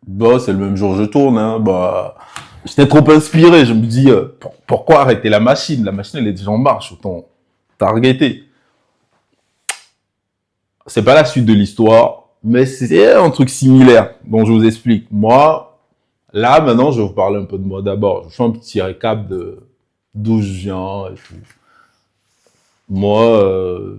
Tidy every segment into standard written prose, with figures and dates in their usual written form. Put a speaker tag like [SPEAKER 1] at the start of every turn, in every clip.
[SPEAKER 1] Bah, c'est le même jour je tourne, hein. Bah, j'étais trop inspiré. Je me dis, pourquoi arrêter la machine? La machine, elle est déjà en marche. Autant targeter. C'est pas la suite de l'histoire, mais c'est un truc similaire dont je vous explique. Moi, là, maintenant, je vais vous parler un peu de moi d'abord. Je fais un petit récap de d'où je viens et tout. Moi,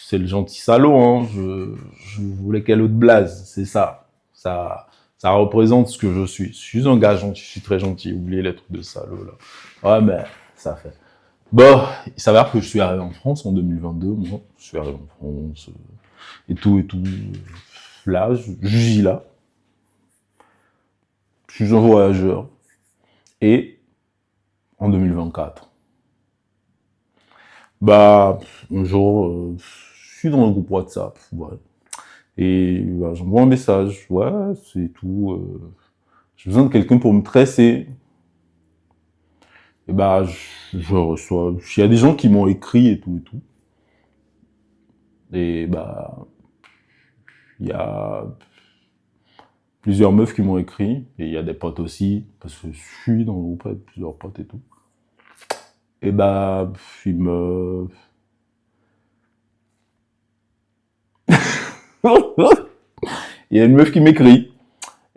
[SPEAKER 1] c'est le gentil salaud, hein. Je voulais quelle autre blase, c'est ça. Ça représente ce que je suis. Je suis un gars gentil, je suis très gentil. Oubliez les trucs de salaud, là. Ouais, mais ça fait. Bon, il s'avère que je suis arrivé en France en 2022, moi. Je suis arrivé en France, et tout, et tout. Là, je vis là. Je suis un voyageur. Et en 2024, bah, un jour, je suis dans un groupe WhatsApp, ouais. Et bah, j'envoie un message, ouais, c'est tout. J'ai besoin de quelqu'un pour me tresser. Et bah, je reçois. Il y a des gens qui m'ont écrit et tout et tout. Et bah, il y a plusieurs meufs qui m'ont écrit. Et il y a des potes aussi, parce que je suis dans le groupe avec plusieurs potes et tout. Et bah, ils me. Il y a une meuf qui m'écrit.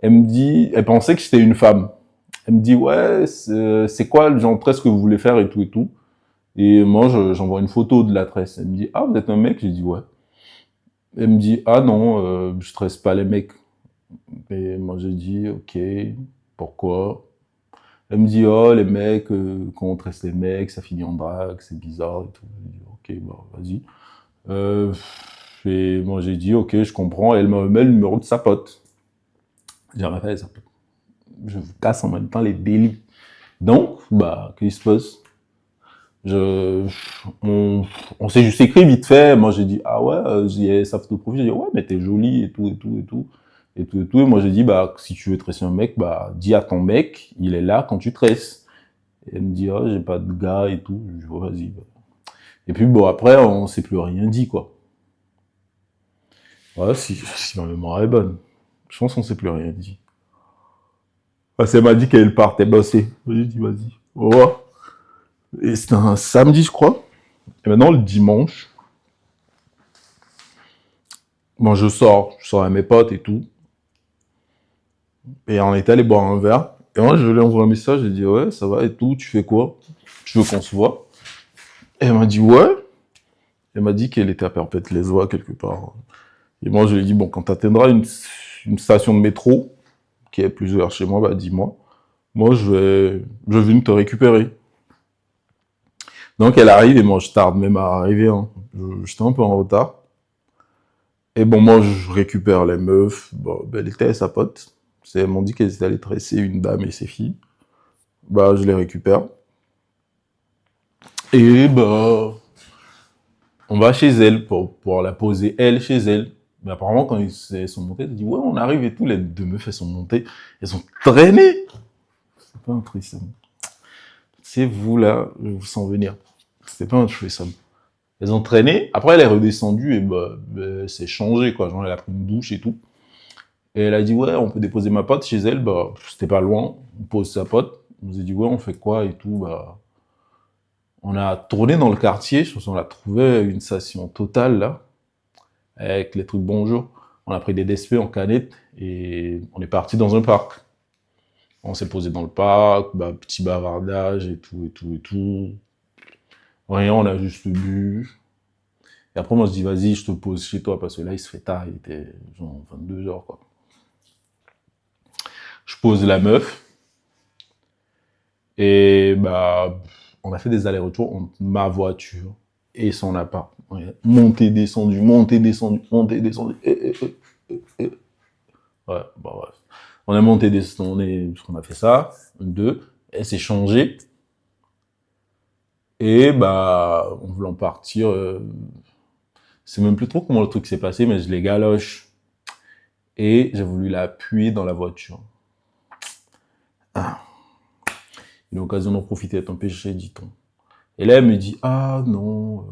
[SPEAKER 1] Elle me dit, elle pensait que j'étais une femme. Elle me dit, ouais, c'est quoi le genre de tresse que vous voulez faire et tout et tout. Et moi, j'envoie une photo de la tresse. Elle me dit, ah, vous êtes un mec? J'ai dit, ouais. Elle me dit, ah non, je tresse pas les mecs. Et moi, j'ai dit, ok, pourquoi? Elle me dit, oh, les mecs, quand on tresse les mecs, ça finit en drague, c'est bizarre et tout. J'ai dit, ok, bah, vas-y. Et moi, j'ai dit, ok, je comprends. Et elle me met le numéro de sa pote. J'ai rappelé sa pote. Je vous casse en même temps les délits. Donc, bah, qu'est-ce qui se passe? On s'est juste écrit vite fait. Moi, j'ai dit, ah ouais, j'ai sa photo de profil. J'ai dit, ouais, mais t'es jolie et tout, et tout, et tout. Et tout, et tout. Et moi, j'ai dit, bah, si tu veux tresser un mec, bah, dis à ton mec, il est là quand tu tresses. Et elle me dit, ah, j'ai pas de gars et tout. Je dis, oh, vas-y. Bah. Et puis, bon, après, on s'est plus rien dit, quoi. Ouais, si ma mémoire est bonne. Je pense qu'on s'est plus rien dit. Parce qu'elle m'a dit qu'elle partait bosser. J'ai dit, vas-y, au revoir. Et c'était un samedi, je crois. Et maintenant, le dimanche, bon, je sors avec mes potes et tout. Et on était allé boire un verre. Et moi, je lui envoie un message, j'ai dit, ouais, ça va et tout, tu fais quoi? Tu veux qu'on se voit? Et elle m'a dit, ouais. Elle m'a dit qu'elle était à Perpète-les-Oies, quelque part. Et moi, je lui ai dit, bon, quand t'atteindras une station de métro, qui est plus vers chez moi, bah, dis-moi. Moi, je vais venir te récupérer. Donc, elle arrive, et moi, je tarde même à arriver, hein. J'étais un peu en retard. Et bon, moi, je récupère les meufs. Bon, ben, elle était avec sa pote. Elles m'ont dit qu'elles étaient allées tresser une dame et ses filles. Bah, je les récupère. Et bah, on va chez elle pour la poser, elle, chez elle. Mais apparemment, quand elles sont montées, elles disent, ouais, on arrive et tout. Les deux meufs, elles sont montées. Elles ont traîné. C'est pas un threesome. C'est vous, là, je vous sens venir. C'était pas un threesome. Elles ont traîné. Après, elle est redescendue et bah, c'est changé, quoi. Genre, elle a pris une douche et tout. Et elle a dit, ouais, on peut déposer ma pote chez elle. Bah, c'était pas loin. On pose sa pote. On nous a dit, ouais, on fait quoi et tout. Bah, on a tourné dans le quartier. Je pense qu'on a trouvé une station totale, là. Avec les trucs bonjour. On a pris des DSP en canette et on est parti dans un parc. On s'est posé dans le parc, bah, petit bavardage et tout, et tout, et tout. Rien, on a juste bu. Et après, moi, je dis, vas-y, je te pose chez toi, parce que là, il se fait tard, il était genre 22 heures, quoi. Je pose la meuf, et bah, on a fait des allers-retours entre ma voiture et son appart. Monté, descendu, monté, descendu, monté, descendu, ouais, bah bref. On a monté, descendu, on a fait ça, deux, elle s'est changée, et bah, en voulant partir, c'est même plus trop comment le truc s'est passé, mais je l'ai galoche. Et j'ai voulu l'appuyer dans la voiture. Ah. Une occasion d'en profiter est un péché, dit-on. Et là, elle me dit, ah non,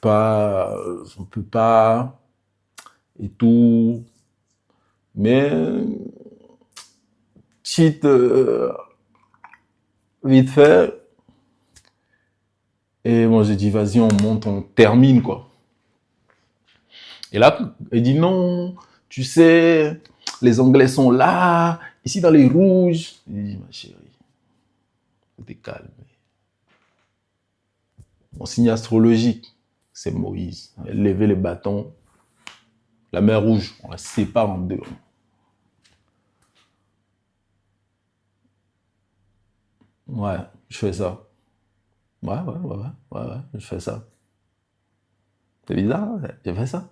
[SPEAKER 1] on peut pas, et tout. Mais, cheat, vite fait. Et moi, j'ai dit, vas-y, on monte, on termine, quoi. Et là, elle dit, non, tu sais, les Anglais sont là, ici dans les rouges. J'ai dit, ma chérie, t'es calme. Mon signe astrologique, c'est Moïse. Elle levait les bâtons. La mer rouge, on la sépare en deux. Ouais, je fais ça. Ouais, je fais ça. C'est bizarre, hein, j'ai fait ça.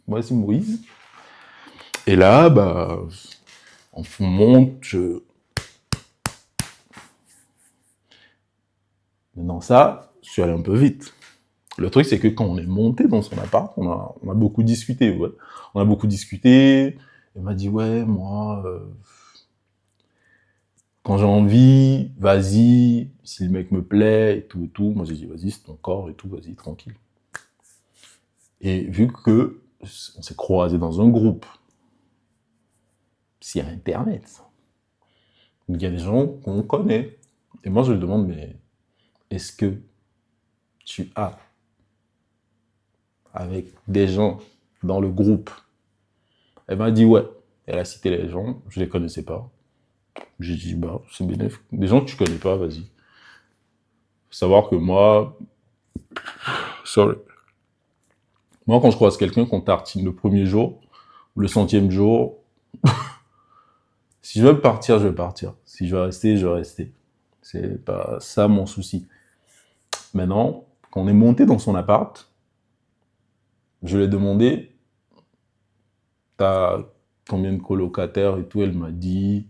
[SPEAKER 1] Moi, c'est Moïse. Et là, bah, on monte. Maintenant, ça, je suis allé un peu vite. Le truc, c'est que quand on est monté dans son appart, on a beaucoup discuté. Ouais. On a beaucoup discuté. Elle m'a dit, ouais, moi, quand j'ai envie, vas-y, si le mec me plaît, et tout, et tout. Moi, j'ai dit, vas-y, c'est ton corps, et tout, vas-y, tranquille. Et vu que on s'est croisés dans un groupe, s'il y a Internet, il y a des gens qu'on connaît. Et moi, je lui demande, mais est-ce que tu as avec des gens dans le groupe? Elle m'a dit ouais. Elle a cité les gens, je les connaissais pas. J'ai dit bah c'est bénéfique. Des gens que tu connais pas, vas-y. Faut savoir que moi, sorry. Moi quand je croise quelqu'un qu'on tartine le premier jour ou le centième jour, si je veux partir, je vais partir. Si je veux rester, je vais rester. C'est pas ça mon souci. Maintenant, quand on est monté dans son appart, je lui ai demandé, t'as combien de colocataires et tout? Elle m'a dit,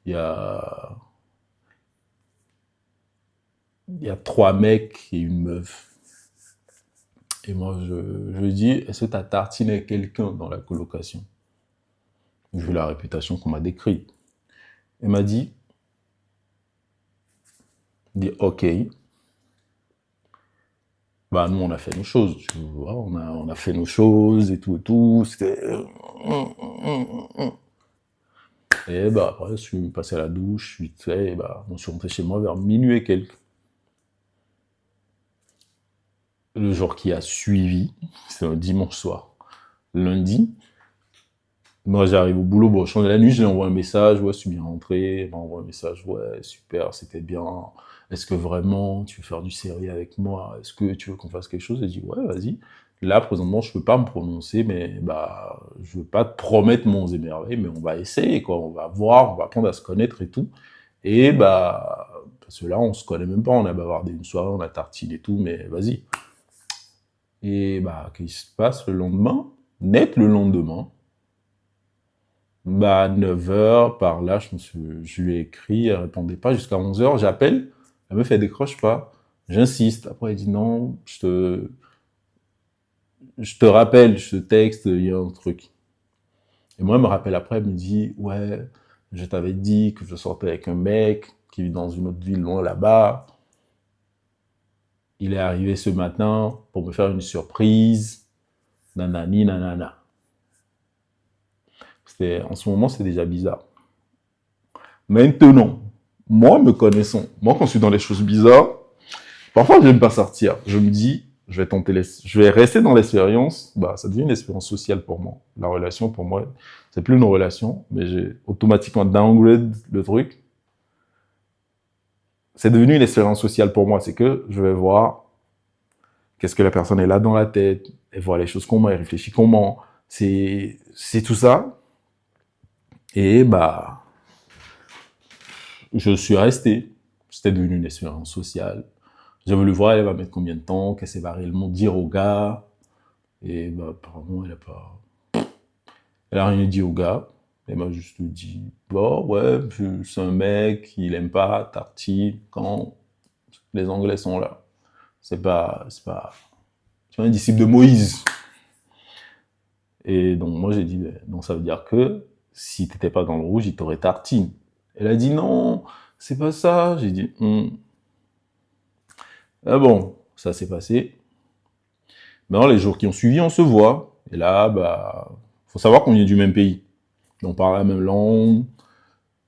[SPEAKER 1] il y a 3 mecs et une meuf. Et moi, je lui dis, est-ce que t'as tartiné quelqu'un dans la colocation? Vu la réputation qu'on m'a décrite. Elle m'a dit, ok. Bah, nous, on a fait nos choses, tu vois, on a fait nos choses et tout, c'était... Et bah, après, je suis passé à la douche, vite fait, et bah, on suis rentré chez moi vers minuit et quelques. Le jour qui a suivi, c'est un dimanche soir. Lundi, moi j'arrive au boulot, bon, je change la nuit, je lui envoie un message, ouais, je suis bien rentré, elle m'envoie un message, ouais, super, c'était bien. Est-ce que vraiment tu veux faire du sérieux avec moi? Est-ce que tu veux qu'on fasse quelque chose? Elle dit, ouais, vas-y. Là, présentement, je peux pas me prononcer, mais bah, je veux pas te promettre mon émerveil, mais on va essayer, quoi. On va voir, on va apprendre à se connaître et tout. Et bah, parce que là, on se connaît même pas, on a bavardé une soirée, on a tartine et tout, mais vas-y. Et bah, qu'est-ce qui se passe le lendemain? Net le lendemain, bah, 9h, par là, je lui ai écrit, elle répondait pas, jusqu'à 11h, j'appelle, la meuf, elle décroche pas. J'insiste, après, elle dit non, je te rappelle, je te texte, il y a un truc. Et moi, elle me rappelle après, elle me dit, ouais, je t'avais dit que je sortais avec un mec qui vit dans une autre ville loin là-bas. Il est arrivé ce matin pour me faire une surprise, nanani, nanana. En ce moment, c'est déjà bizarre. Maintenant, moi, me connaissant, moi, quand je suis dans les choses bizarres, parfois, je n'aime pas sortir. Je me dis, je vais rester dans l'expérience. Bah, ça devient une expérience sociale pour moi. La relation, pour moi, c'est plus une relation, mais j'ai automatiquement downgrade le truc. C'est devenu une expérience sociale pour moi. C'est que je vais voir qu'est-ce que la personne est là dans la tête, elle voit les choses comment, elle réfléchit comment. C'est tout ça. Et bah, je suis resté. C'était devenu une expérience sociale. J'ai voulu voir, elle va mettre combien de temps, qu'est-ce qu'elle va réellement dire au gars. Et bah, apparemment, elle a rien dit au gars. Elle m'a juste dit, bon, ouais, c'est un mec, il aime pas tartine quand les Anglais sont là. C'est pas, tu es un disciple de Moïse. Et donc, moi, j'ai dit, donc ça veut dire que si t'étais pas dans le rouge, il t'aurait tartine. Elle a dit, non, c'est pas ça. J'ai dit, Ah bon, ça s'est passé. Maintenant, les jours qui ont suivi, on se voit. Et là, bah, faut savoir qu'on est du même pays. On parlait la même langue,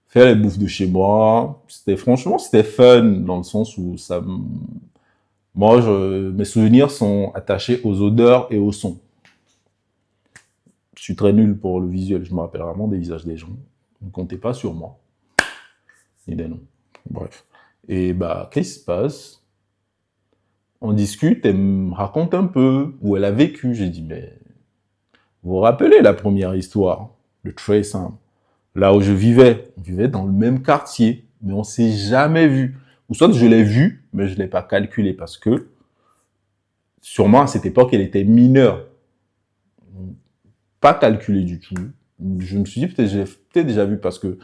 [SPEAKER 1] faire les bouffes de chez moi. Franchement, c'était fun dans le sens où moi, mes souvenirs sont attachés aux odeurs et aux sons. Je suis très nul pour le visuel, je me rappelle vraiment des visages des gens. Ne comptez pas sur moi. Ni des noms. Bref. Et qu'est-ce qui se passe? On discute, elle me raconte un peu où elle a vécu. J'ai dit, mais vous vous rappelez la première histoire? Le très simple. Là où je vivais, on vivait dans le même quartier, mais on s'est jamais vu. Ou soit je l'ai vu, mais je l'ai pas calculé parce que sûrement à cette époque, elle était mineure. Pas calculé du tout. Je me suis dit, peut-être j'ai peut-être déjà vu parce que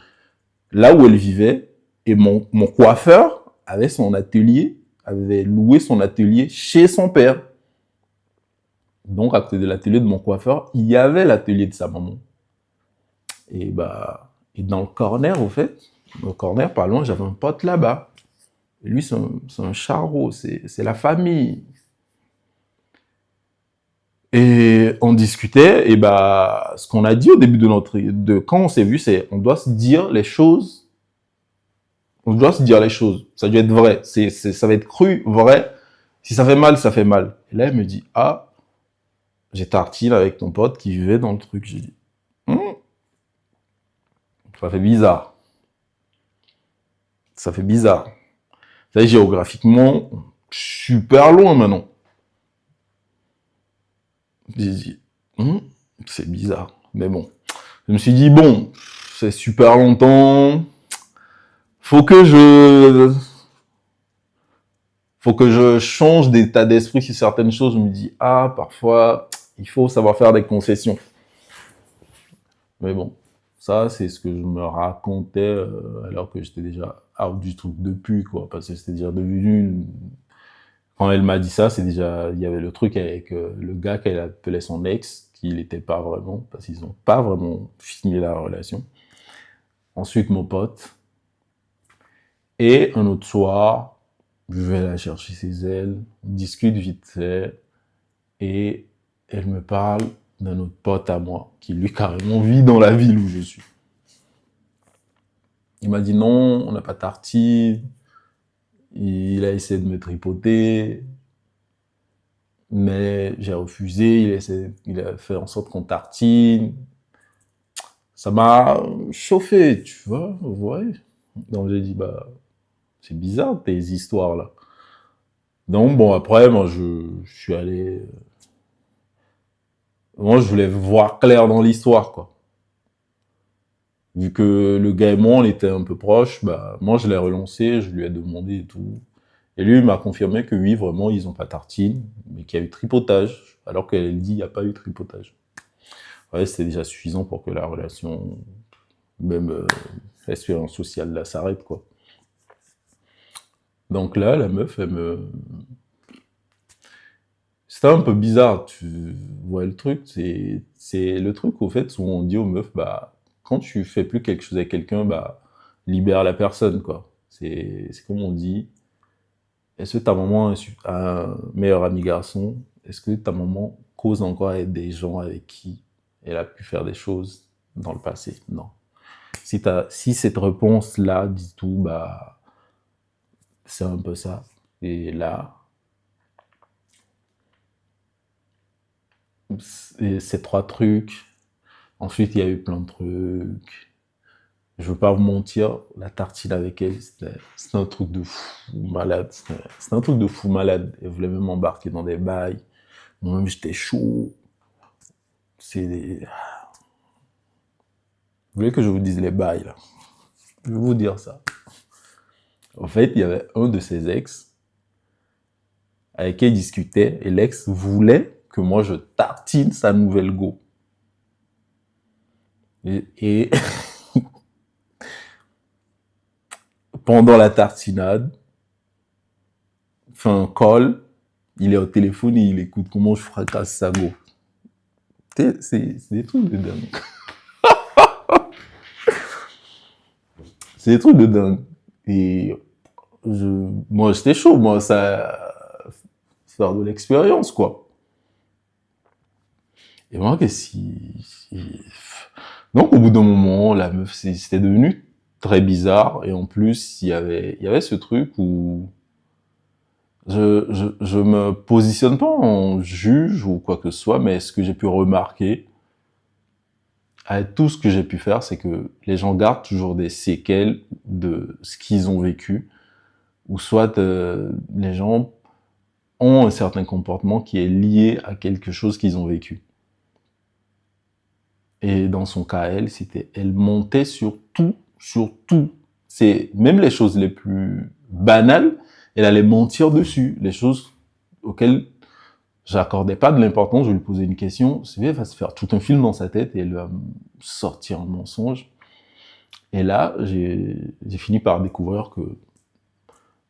[SPEAKER 1] là où elle vivait, et mon coiffeur avait son atelier, avait loué son atelier chez son père. Donc, à côté de l'atelier de mon coiffeur, il y avait l'atelier de sa maman. Et et dans le corner, au fait, dans le corner, pas loin, j'avais un pote là-bas. Et lui, c'est un charreau, c'est la famille. Et on discutait, et ce qu'on a dit au début de quand on s'est vu, c'est, on doit se dire les choses. On doit se dire les choses. Ça doit être vrai. Ça va être cru, vrai. Si ça fait mal, ça fait mal. Et là, elle me dit, ah, j'ai tartine avec ton pote qui vivait dans le truc. J'ai dit, ça fait bizarre. Ça fait bizarre. Ça est, géographiquement, super loin maintenant. J'ai dit, c'est bizarre. Mais bon. Je me suis dit, bon, c'est super longtemps. Faut que je change d'état d'esprit sur certaines choses. Je me dis, parfois, il faut savoir faire des concessions. Mais bon, ça, c'est ce que je me racontais alors que j'étais déjà out du truc depuis, quoi. Parce que c'était déjà devenu... Quand elle m'a dit ça, c'est déjà... Il y avait le truc avec le gars qu'elle appelait son ex, qui n'était pas vraiment, parce qu'ils n'ont pas vraiment fini la relation. Ensuite, mon pote. Et un autre soir, je vais la chercher chez elle, on discute vite fait, et elle me parle d'un autre pote à moi, qui lui carrément vit dans la ville où je suis. Il m'a dit non, on n'a pas tartine, il a essayé de me tripoter, mais j'ai refusé, il a fait en sorte qu'on tartine. Ça m'a chauffé, tu vois, ouais. Donc j'ai dit, c'est bizarre tes histoires là. Donc bon, après, moi je suis allé... Moi je voulais voir clair dans l'histoire, quoi. Vu que le gars et moi, on était un peu proches, moi je l'ai relancé, je lui ai demandé et tout. Et lui, il m'a confirmé que oui, vraiment, ils ont pas tartine, mais qu'il y a eu tripotage, alors qu'elle dit qu'il n'y a pas eu tripotage. Ouais, c'était déjà suffisant pour que la relation, même l'expérience sociale là, s'arrête, quoi. Donc là, la meuf, c'était un peu bizarre, tu vois le truc, c'est le truc, au fait, où on dit aux meufs, quand tu fais plus quelque chose avec quelqu'un, libère la personne, quoi. C'est comme on dit, est-ce que ta maman a un meilleur ami garçon? Est-ce que ta maman cause encore avec des gens avec qui elle a pu faire des choses dans le passé? Non. Si cette réponse-là dit tout, c'est un peu ça. Et là, ces trois trucs. Ensuite, il y a eu plein de trucs. Je veux pas vous mentir, la tartine avec elle, c'était un truc de fou malade. C'était un truc de fou malade. Elle voulait même m'embarquer dans des bails. Moi-même, j'étais chaud. Vous voulez que je vous dise les bails, là? Je vais vous dire ça. En fait, il y avait un de ses ex avec qui il discutait et l'ex voulait que moi je tartine sa nouvelle go. Et pendant la tartinade, fait un call, il est au téléphone et il écoute comment je fracasse sa go. C'est des trucs de dingue. C'est des trucs de dingue. Et moi, j'étais chaud, moi, ça faire de l'expérience, quoi. Et moi, qu'est-ce qui... Donc, au bout d'un moment, la meuf, c'était devenu très bizarre. Et en plus, il y avait ce truc où je me positionne pas en juge ou quoi que ce soit, mais ce que j'ai pu remarquer, avec tout ce que j'ai pu faire, c'est que les gens gardent toujours des séquelles de ce qu'ils ont vécu, ou soit les gens ont un certain comportement qui est lié à quelque chose qu'ils ont vécu. Et dans son cas, elle montait sur tout, sur tout. C'est même les choses les plus banales, elle allait mentir dessus, les choses auxquelles j'accordais pas de l'importance. Je lui posais une question, elle va se faire tout un film dans sa tête et elle va me sortir un mensonge. Et là, j'ai fini par découvrir que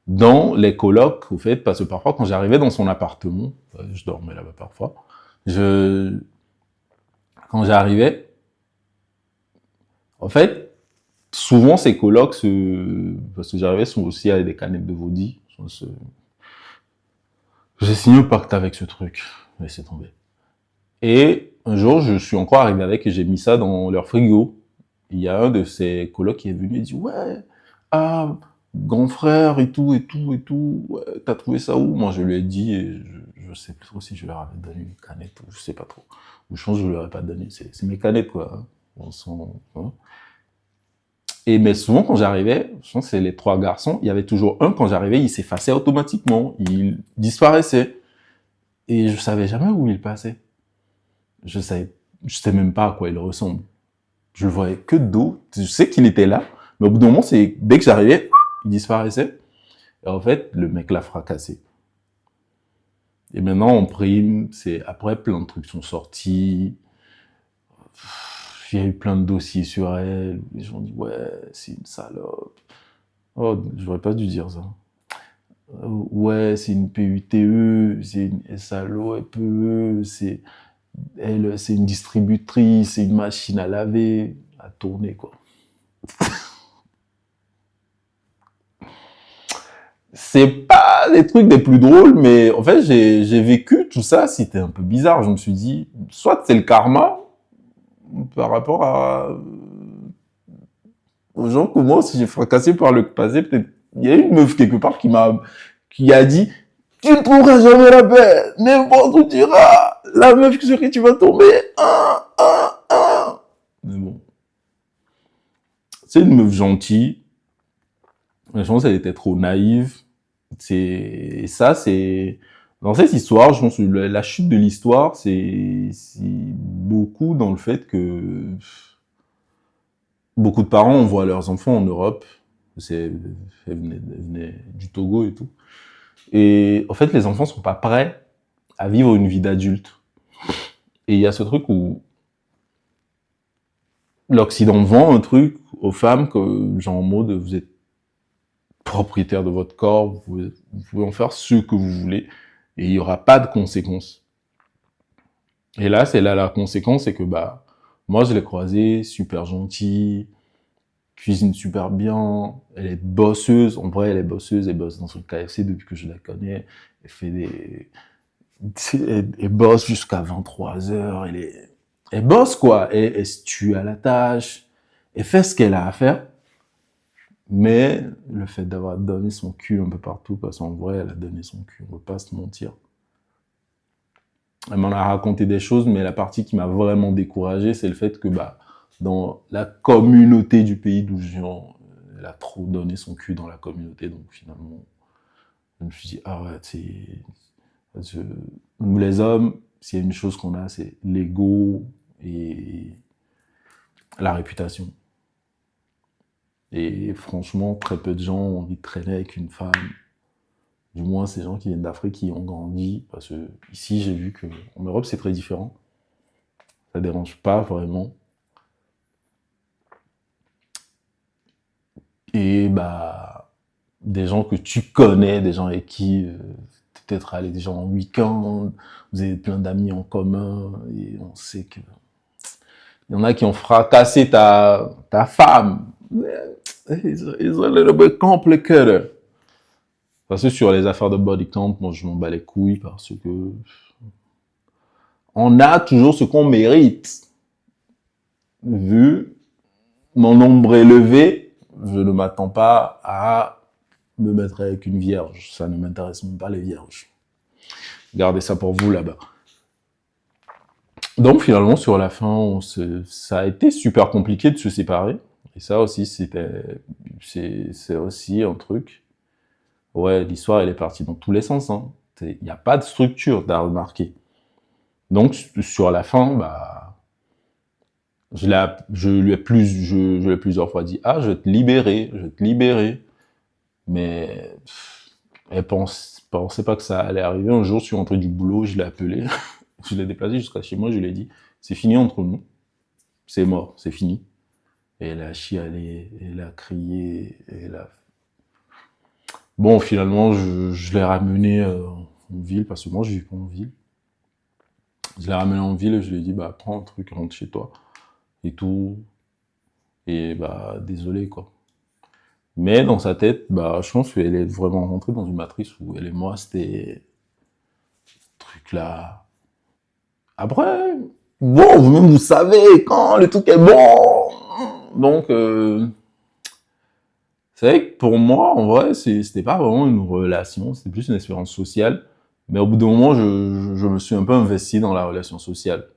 [SPEAKER 1] dans les colocs, au fait, parce que parfois quand j'arrivais dans son appartement, je dormais là-bas parfois, quand j'arrivais, en fait, souvent ces colocs, parce que j'arrivais aussi avec des canettes de Vaudy, j'ai signé un pacte avec ce truc, laissez tomber. Et un jour, je suis encore arrivé avec et j'ai mis ça dans leur frigo. Il y a un de ces colocs qui est venu et dit ouais, ah, grand frère et tout, ouais, t'as trouvé ça où? Moi je lui ai dit, et je sais plus trop si je leur avais donné une canette ou je sais pas trop. Ou je pense que je leur ai pas donné, c'est mes canettes quoi. Hein. Hein. Et mais souvent quand j'arrivais, je pense que c'est les trois garçons, il y avait toujours un quand j'arrivais, il s'effaçait automatiquement, il disparaissait. Et je savais jamais où il passait. Je sais même pas à quoi il ressemble. Je le voyais que de dos. Je sais qu'il était là, mais au bout d'un moment, dès que j'arrivais, il disparaissait. Et en fait, le mec l'a fracassé. Et maintenant, en prime, après, plein de trucs sont sortis. Il y a eu plein de dossiers sur elle. Les gens disent, ouais, c'est une salope. Oh, j'aurais pas dû dire ça. Ouais, c'est une PUTE, c'est une SALOPE, c'est une distributrice, c'est une machine à laver, à tourner, quoi. C'est pas des trucs des plus drôles, mais en fait, j'ai vécu tout ça, c'était un peu bizarre. Je me suis dit, soit c'est le karma, par rapport aux gens comme moi, si j'ai fracassé par le passé, peut-être, il y a une meuf quelque part qui a dit, tu ne trouveras jamais la paix, n'importe où tu iras, la meuf sur qui tu vas tomber, Mais bon. C'est une meuf gentille. Je pense qu'elle était trop naïve. Dans cette histoire, je pense que la chute de l'histoire, c'est beaucoup dans le fait que beaucoup de parents envoient leurs enfants en Europe. Elle venait du Togo et tout. Et en fait, les enfants sont pas prêts à vivre une vie d'adulte. Et il y a ce truc où l'Occident vend un truc aux femmes que, genre en mode, vous êtes propriétaire de votre corps, vous pouvez en faire ce que vous voulez, et il n'y aura pas de conséquences. Et là, c'est là la conséquence, c'est que moi je l'ai croisée, super gentille, cuisine super bien, elle est bosseuse, en vrai elle est bosseuse, elle bosse dans son KFC depuis que je la connais, elle fait elle bosse jusqu'à 23h, elle bosse quoi, elle se tue à la tâche, elle fait ce qu'elle a à faire. Mais le fait d'avoir donné son cul un peu partout, parce qu'en vrai, elle a donné son cul, on ne peut pas se mentir. Elle m'en a raconté des choses, mais la partie qui m'a vraiment découragé, c'est le fait que dans la communauté du pays d'où je viens, elle a trop donné son cul dans la communauté, donc finalement, je me suis dit, arrête, nous les hommes, s'il y a une chose qu'on a, c'est l'ego et la réputation. Et franchement, très peu de gens ont envie de traîner avec une femme. Du moins, ces gens qui viennent d'Afrique, qui ont grandi. Parce que ici, j'ai vu qu'en Europe, c'est très différent. Ça dérange pas vraiment. Et des gens que tu connais, des gens avec qui peut-être aller des gens en week-end, vous avez plein d'amis en commun, et on sait que il y en a qui ont fracassé ta femme. It's a little bit complicated. Parce que sur les affaires de body count, moi je m'en bats les couilles parce que on a toujours ce qu'on mérite. vu mon nombre élevé, je ne m'attends pas à me mettre avec une vierge. Ça ne m'intéresse même pas les vierges. Gardez ça pour vous là-bas. Donc finalement, sur la fin, ça a été super compliqué de se séparer. Et ça aussi, c'est aussi un truc. Ouais, l'histoire, elle est partie dans tous les sens. Hein. Il n'y a pas de structure, t'as remarqué. Donc sur la fin, bah, je lui ai plusieurs fois dit, ah, je vais te libérer, je vais te libérer. Mais elle pensait pas que ça allait arriver. Un jour, je suis rentré du boulot, je l'ai appelé, je l'ai déplacé jusqu'à chez moi, je lui ai dit, c'est fini entre nous, c'est mort, c'est fini. Et elle a chialé, elle a crié, elle a... Bon, finalement, je l'ai ramené en ville, parce que moi, je vis pas en ville. Je l'ai ramené en ville et je lui ai dit, bah, prends un truc, rentre chez toi, et tout. Et bah, désolé, quoi. Mais dans sa tête, bah, je pense qu'elle est vraiment rentrée dans une matrice où elle et moi, c'était... truc là. Après, bon, vous-même, vous savez quand le truc est bon. Donc, c'est vrai que pour moi, en vrai, c'était pas vraiment une relation, c'était plus une expérience sociale. Mais au bout d'un moment, je me suis un peu investi dans la relation sociale.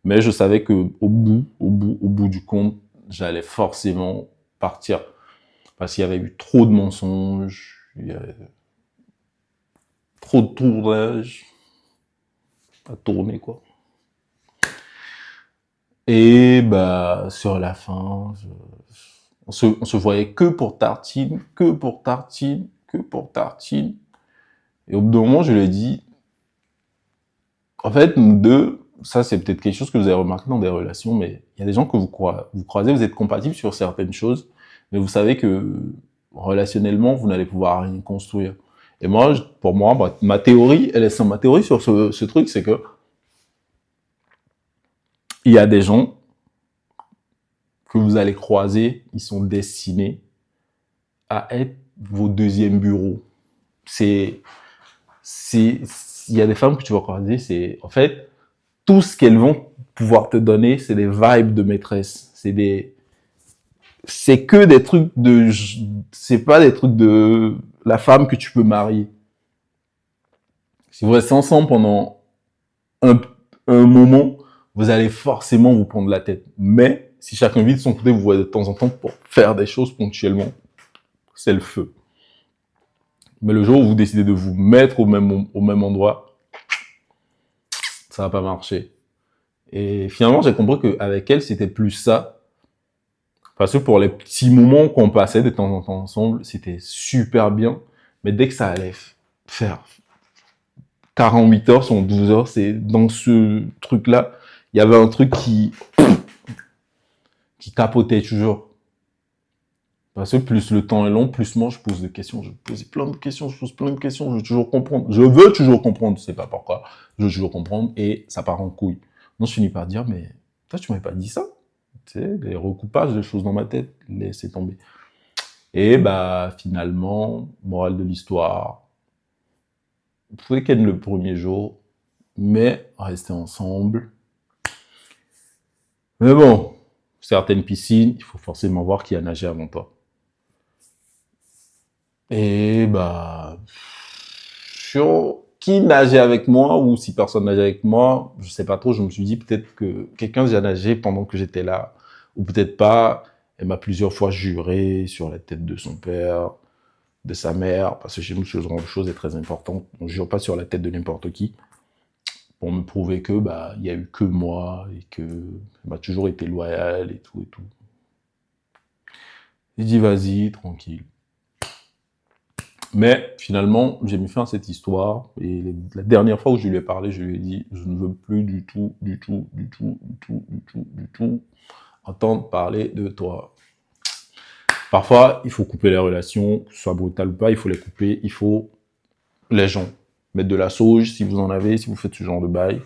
[SPEAKER 1] Mais je savais que au bout du compte, j'allais forcément partir. Parce qu'il y avait eu trop de mensonges, il y avait trop de tournages à tourner, quoi. Et bah, sur la fin, on se voyait que pour tartine, que pour tartine, que pour tartine. Et au bout d'un moment, je lui ai dit, en fait, nous deux, ça c'est peut-être quelque chose que vous avez remarqué dans des relations, mais il y a des gens que vous croisez, vous êtes compatibles sur certaines choses, mais vous savez que relationnellement, vous n'allez pouvoir rien construire. Et moi, pour moi, bah, ma théorie, elle est sans ma théorie sur ce truc, c'est que il y a des gens que vous allez croiser, ils sont destinés à être vos deuxièmes bureaux. Il y a des femmes que tu vas croiser, en fait, tout ce qu'elles vont pouvoir te donner, c'est des vibes de maîtresse. C'est que des trucs c'est pas des trucs de la femme que tu peux marier. Si vous restez ensemble pendant un, un moment, vous allez forcément vous prendre la tête. Mais, si chacun vit de son côté, vous voyez de temps en temps pour faire des choses ponctuellement, c'est le feu. Mais le jour où vous décidez de vous mettre au même endroit, ça va pas marcher. Et finalement, j'ai compris qu'avec elle, c'était plus ça. Parce que pour les petits moments qu'on passait de temps en temps ensemble, c'était super bien. Mais dès que ça allait faire 48 heures sur 12 heures, c'est dans ce truc-là, il y avait un truc qui capotait toujours. Parce que plus le temps est long, plus moi je pose des questions. Je pose plein de questions, je pose plein de questions, je veux toujours comprendre. Je veux toujours comprendre, je sais pas pourquoi. Je veux toujours comprendre et ça part en couille. Donc je finis par dire, mais toi tu m'avais pas dit ça. Tu sais, les recoupages de choses dans ma tête, laissez tomber. Et bah finalement, morale de l'histoire, vous pouvez ken le premier jour, mais restez ensemble. Mais bon, certaines piscines, il faut forcément voir qui a nagé avant toi. Et bah, sur qui nageait avec moi ou si personne nageait avec moi, je sais pas trop, je me suis dit peut-être que quelqu'un a déjà nagé pendant que j'étais là, ou peut-être pas. Elle m'a plusieurs fois juré sur la tête de son père, de sa mère, parce que chez nous, ce genre de choses est très importante. On jure pas sur la tête de n'importe qui, pour me prouver que bah il y a eu que moi et que elle m'a toujours été loyale et tout et tout. J'ai dit vas-y, tranquille. Mais finalement, j'ai mis fin à cette histoire et la dernière fois où je lui ai parlé, je lui ai dit je ne veux plus du tout entendre parler de toi. Parfois, il faut couper les relations, que ce soit brutal ou pas, il faut les couper, il faut les gens mettre de la sauge si vous en avez, si vous faites ce genre de bail.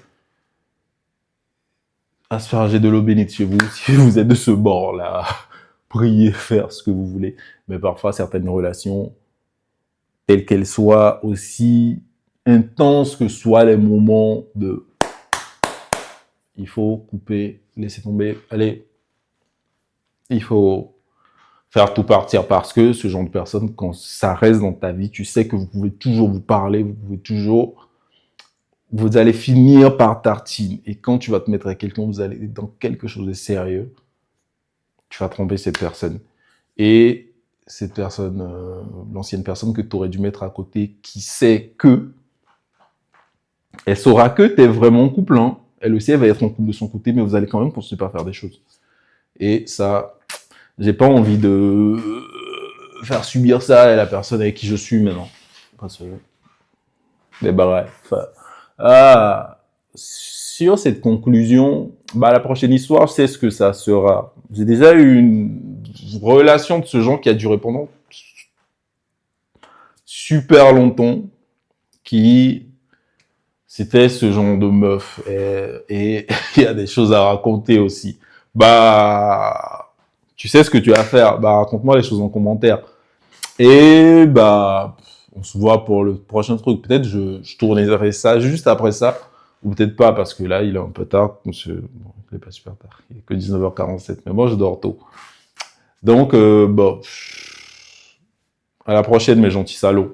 [SPEAKER 1] Asperger de l'eau bénite chez vous si vous êtes de ce bord-là. Priez, faire ce que vous voulez. Mais parfois, certaines relations, telles qu'elles soient, aussi intenses que soient les moments de... Il faut couper, laisser tomber. Allez, Il faut faire tout partir parce que ce genre de personne, quand ça reste dans ta vie, tu sais que vous pouvez toujours vous parler, vous allez finir par tartine. Et quand tu vas te mettre avec quelqu'un, vous allez être dans quelque chose de sérieux, tu vas tromper cette personne. Et cette personne, l'ancienne personne que tu aurais dû mettre à côté, qui sait que, elle saura que tu es vraiment en couple, hein. Elle aussi, elle va être en couple de son côté, mais vous allez quand même continuer par faire des choses. Et ça, j'ai pas envie de faire subir ça à la personne avec qui je suis maintenant. Parce que, mais bah bref. Sur cette conclusion, bah la prochaine histoire, c'est ce que ça sera. J'ai déjà eu une relation de ce genre qui a duré pendant super longtemps, qui c'était ce genre de meuf. Et il y a des choses à raconter aussi. Bah, tu sais ce que tu vas faire. Bah, raconte-moi les choses en commentaire. Et bah, on se voit pour le prochain truc. Peut-être je tournerai ça juste après ça. Ou peut-être pas, parce que là, il est un peu tard. Monsieur, bon, il est pas super tard. Il est que 19h47. Mais moi, je dors tôt. Donc, bon, à la prochaine, mes gentils salauds.